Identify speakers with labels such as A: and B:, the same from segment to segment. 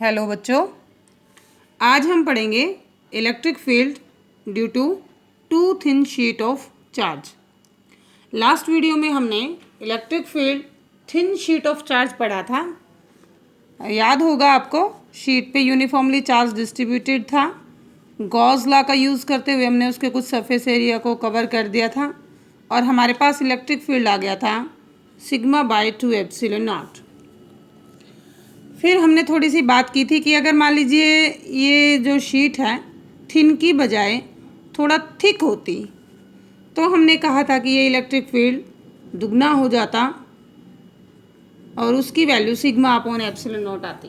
A: Hello बच्चों, आज हम पढ़ेंगे electric field due to two thin sheet of charge. Last video में हमने electric field thin sheet of charge पढ़ा था। याद होगा आपको, शीट पे यूनिफॉर्मली चार्ज डिस्ट्रीब्यूटेड था। गॉस लॉ का यूज़ करते हुए हमने उसके कुछ सरफेस एरिया को कवर कर दिया था और हमारे पास इलेक्ट्रिक फील्ड आ गया था सिग्मा बाय 2 एप्सिलॉन नॉट। फिर हमने थोड़ी सी बात की थी कि अगर मान लीजिए ये जो शीट है थिन की बजाय थोड़ा थिक होती तो हमने कहा था कि ये इलेक्ट्रिक फील्ड दुगना हो जाता और उसकी value sigma upon epsilon not आती।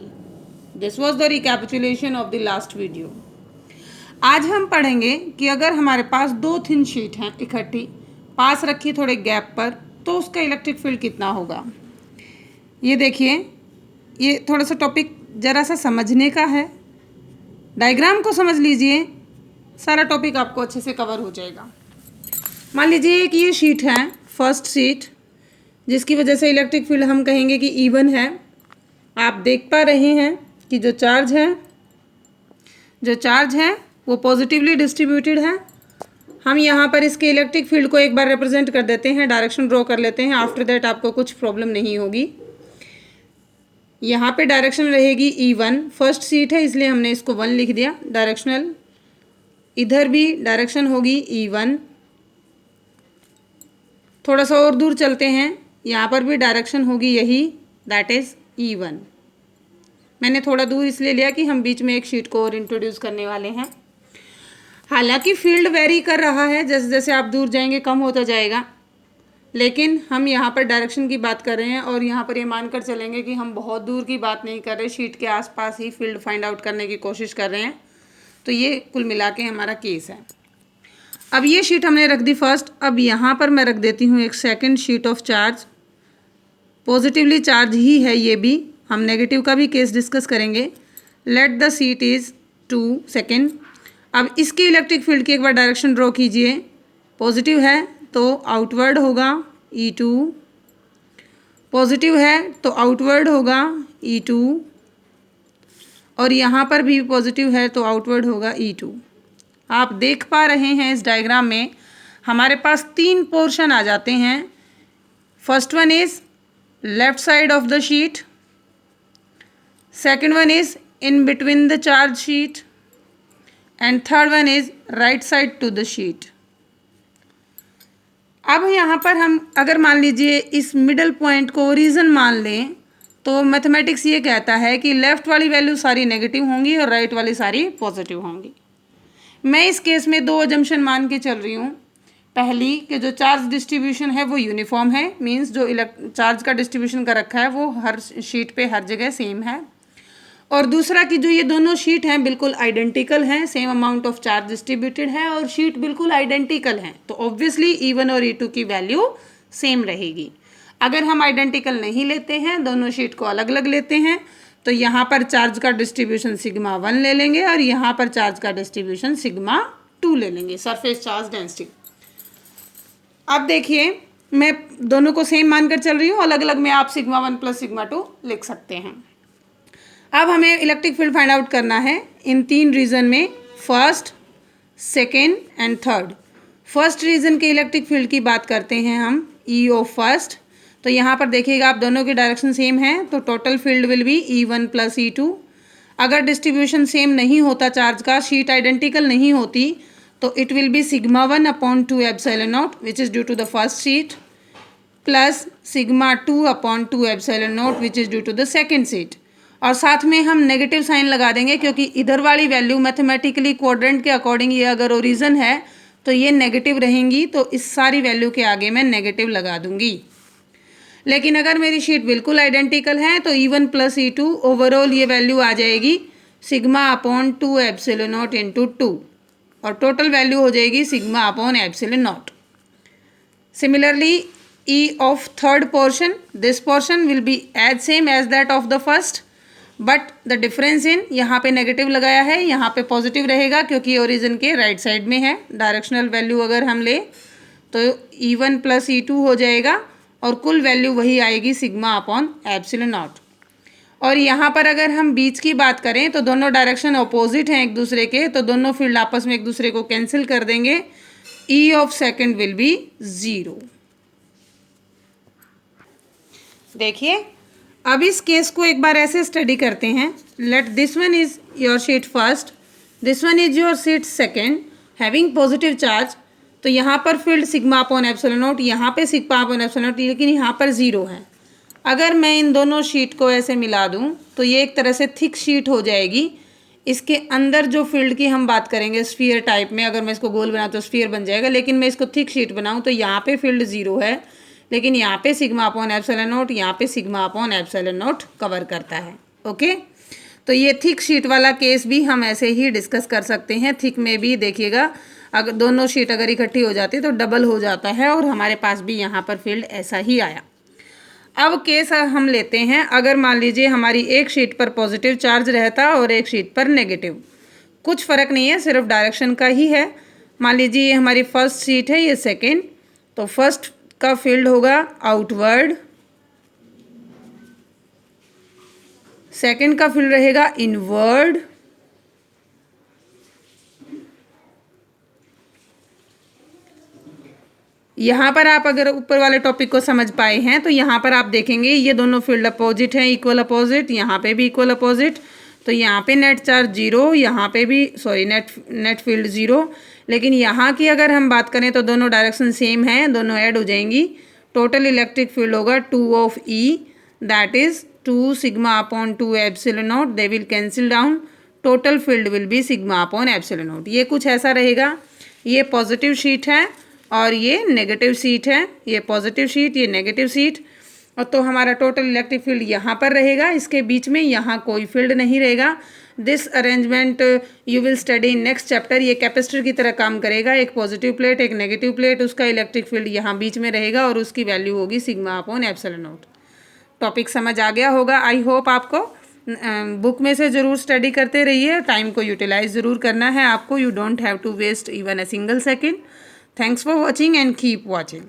A: This was the recapitulation of the last video. आज हम पढ़ेंगे कि अगर हमारे पास दो थिन शीट हैं इकट्ठी पास रखी थोड़े गैप पर तो उसका इलेक्ट्रिक फील्ड कितना होगा। ये देखिए, ये थोड़ा सा टॉपिक ज़रा सा समझने का है। डायग्राम को समझ लीजिए, सारा टॉपिक आपको अच्छे से कवर हो जाएगा। मान लीजिए कि ये शीट है, फर्स्ट शीट, जिसकी वजह से इलेक्ट्रिक फील्ड हम कहेंगे कि इवन है। आप देख पा रहे हैं कि जो चार्ज है वो पॉजिटिवली डिस्ट्रीब्यूटेड है। हम यहाँ पर इसके इलेक्ट्रिक फील्ड को एक बार रिप्रेजेंट कर देते हैं, डायरेक्शन ड्रॉ कर लेते हैं। आफ्टर दैट आपको कुछ प्रॉब्लम नहीं होगी। यहाँ पे डायरेक्शन रहेगी E1, फर्स्ट सीट है इसलिए हमने इसको 1 लिख दिया डायरेक्शनल। इधर भी डायरेक्शन होगी E1। थोड़ा सा और दूर चलते हैं, यहाँ पर भी डायरेक्शन होगी यही, दैट इज़ E1। मैंने थोड़ा दूर इसलिए लिया कि हम बीच में एक शीट को और इंट्रोड्यूस करने वाले हैं। हालांकि फील्ड वेरी कर रहा है, जैसे जैसे आप दूर जाएंगे कम होता जाएगा, लेकिन हम यहाँ पर डायरेक्शन की बात कर रहे हैं और यहाँ पर ये मानकर चलेंगे कि हम बहुत दूर की बात नहीं कर रहे, शीट के आसपास ही फील्ड फाइंड आउट करने की कोशिश कर रहे हैं। तो ये कुल मिला के हमारा केस है। अब ये शीट हमने रख दी फर्स्ट। अब यहाँ पर मैं रख देती हूँ एक second sheet of charge. Positively charge ही है ये भी, हम नेगेटिव का भी केस डिस्कस करेंगे। Let the seat is 2 second. अब इसकी इलेक्ट्रिक फील्ड की एक बार डायरेक्शन ड्रॉ कीजिए। पॉजिटिव है तो आउटवर्ड होगा E2, पॉजिटिव है तो आउटवर्ड होगा E2, और यहाँ पर भी पॉजिटिव है तो आउटवर्ड होगा E2। आप देख पा रहे हैं इस डायग्राम में हमारे पास 3 पोर्शन आ जाते हैं। First one is left side of the sheet, second one is in between the charge sheet and third one is right side to the sheet. अब यहाँ पर हम अगर मान लीजिए इस मिडल पॉइंट को ओरिजिन मान लें तो मैथमेटिक्स ये कहता है कि लेफ़्ट वाली वैल्यू सारी नेगेटिव होंगी और राइट वाली सारी पॉजिटिव होंगी। मैं इस केस में 2 अजम्पशन मान के चल रही हूँ। पहली कि जो चार्ज डिस्ट्रीब्यूशन है वो यूनिफॉर्म है, मींस जो चार्ज का डिस्ट्रीब्यूशन कर रखा है वो हर शीट पे हर जगह सेम है। और दूसरा कि जो ये दोनों शीट हैं बिल्कुल आइडेंटिकल हैं, same amount of charge distributed है और शीट बिल्कुल आइडेंटिकल हैं, तो ऑब्वियसली E1 और E2 की वैल्यू सेम रहेगी। अगर हम आइडेंटिकल नहीं लेते हैं, दोनों शीट को अलग अलग लेते हैं, तो यहाँ पर चार्ज का डिस्ट्रीब्यूशन सिग्मा 1 ले लेंगे और यहाँ पर चार्ज का डिस्ट्रीब्यूशन सिग्मा 2 ले लेंगे, सरफेस चार्ज डेंसिटी। अब देखिए, मैं दोनों को सेम मानकर चल रही हूँ, अलग अलग में आप सिग्मा 1 प्लस सिग्मा 2 लिख सकते हैं। अब हमें इलेक्ट्रिक फील्ड फाइंड आउट करना है इन 3 रीजन में, first, second and third. First region के इलेक्ट्रिक फील्ड की बात करते हैं हम, E ऑफ फर्स्ट। तो यहाँ पर देखिएगा आप दोनों की डायरेक्शन सेम है तो total field will be E1 plus E2। अगर डिस्ट्रीब्यूशन सेम नहीं होता चार्ज का, शीट आइडेंटिकल नहीं होती, तो it will be sigma 1 upon 2 epsilon naught which is due to the first sheet plus sigma 2 upon 2 epsilon naught which is due to the second sheet. और साथ में हम नेगेटिव साइन लगा देंगे क्योंकि इधर वाली वैल्यू मैथमेटिकली क्वाड्रेंट के अकॉर्डिंग ये अगर ओरिजिन है तो ये नेगेटिव रहेंगी, तो इस सारी वैल्यू के आगे मैं नेगेटिव लगा दूंगी। लेकिन अगर मेरी शीट बिल्कुल आइडेंटिकल है तो E1 प्लस E2 ओवरऑल ये वैल्यू आ जाएगी sigma upon 2 epsilon naught into 2 और टोटल वैल्यू हो जाएगी sigma upon epsilon naught. Similarly E of third portion, this portion will be as same as that of the first, but the difference in यहाँ पे negative लगाया है, यहाँ पे positive रहेगा क्योंकि ओरिजिन के राइट साइड में है। डायरेक्शनल वैल्यू अगर हम ले तो E1 प्लस E2 हो जाएगा और कुल वैल्यू वही आएगी सिग्मा अपॉन एप्सिलॉन नॉट। और यहाँ पर अगर हम बीच की बात करें तो दोनों डायरेक्शन अपोजिट हैं एक दूसरे के, तो दोनों फील्ड आपस में एक दूसरे को कैंसिल कर देंगे। ई ऑफ सेकंड विल बी 0। देखिए अब इस केस को एक बार ऐसे स्टडी करते हैं। Let this one is your sheet first, this one is your sheet second, having positive charge. तो यहाँ पर field sigma upon epsilon not, यहाँ पे सिग्मा अपॉन एप्सिलॉन नॉट, लेकिन यहाँ पर 0 है। अगर मैं इन दोनों शीट को ऐसे मिला दूं तो ये एक तरह से थिक शीट हो जाएगी। इसके अंदर जो फील्ड की हम बात करेंगे स्फीयर टाइप में, अगर मैं इसको गोल बनाऊँ तो स्फीयर बन जाएगा, लेकिन मैं इसको थिक शीट बनाऊँ तो यहाँ पे फील्ड 0 है, लेकिन यहाँ पे सिग्मा अपॉन एप्सिलॉन नॉट, यहाँ पे sigma upon epsilon not cover करता है। ओके, तो ये थिक शीट वाला केस भी हम ऐसे ही डिस्कस कर सकते हैं। थिक में भी देखिएगा, अगर दोनों शीट अगर इकट्ठी हो जाती है तो डबल हो जाता है, और हमारे पास भी यहाँ पर फील्ड ऐसा ही आया। अब केस हम लेते हैं, अगर मान लीजिए हमारी एक शीट पर पॉजिटिव चार्ज रहता और एक शीट पर नेगेटिव, कुछ फ़र्क नहीं है, सिर्फ डायरेक्शन का ही है। मान लीजिए ये हमारी फर्स्ट शीट है, ये सेकेंड, तो फर्स्ट का फील्ड होगा आउटवर्ड, सेकेंड का फील्ड रहेगा इनवर्ड, यहाँ पर आप अगर ऊपर वाले टॉपिक को समझ पाए हैं तो यहाँ पर आप देखेंगे ये दोनों फील्ड अपोजिट हैं, इक्वल अपोजिट, यहाँ पे भी इक्वल अपोजिट। तो यहाँ पे नेट चार्ज 0, यहाँ पे भी नेट फील्ड 0, लेकिन यहाँ की अगर हम बात करें तो दोनों डायरेक्शन सेम हैं, दोनों ऐड हो जाएंगी। टोटल इलेक्ट्रिक फील्ड होगा 2 of E, that is 2 sigma upon 2 epsilon not, they will cancel down, total field will be sigma upon epsilon not. ये कुछ ऐसा रहेगा। ये पॉजिटिव शीट है और ये नेगेटिव शीट है, ये पॉजिटिव शीट, ये नेगेटिव शीट, और तो हमारा टोटल इलेक्ट्रिक फील्ड यहाँ पर रहेगा, इसके बीच में यहाँ कोई फील्ड नहीं रहेगा। This arrangement you will study in next chapter. ये कैपेसिटर की तरह काम करेगा, एक पॉजिटिव प्लेट एक नेगेटिव प्लेट, उसका इलेक्ट्रिक फील्ड यहाँ बीच में रहेगा और उसकी वैल्यू होगी sigma upon epsilon not. Topic समझ आ गया होगा, आई होप आपको। बुक में से ज़रूर स्टडी करते रहिए, टाइम को यूटिलाइज ज़रूर करना है आपको। You don't have to waste even a single second. Thanks for watching and keep watching.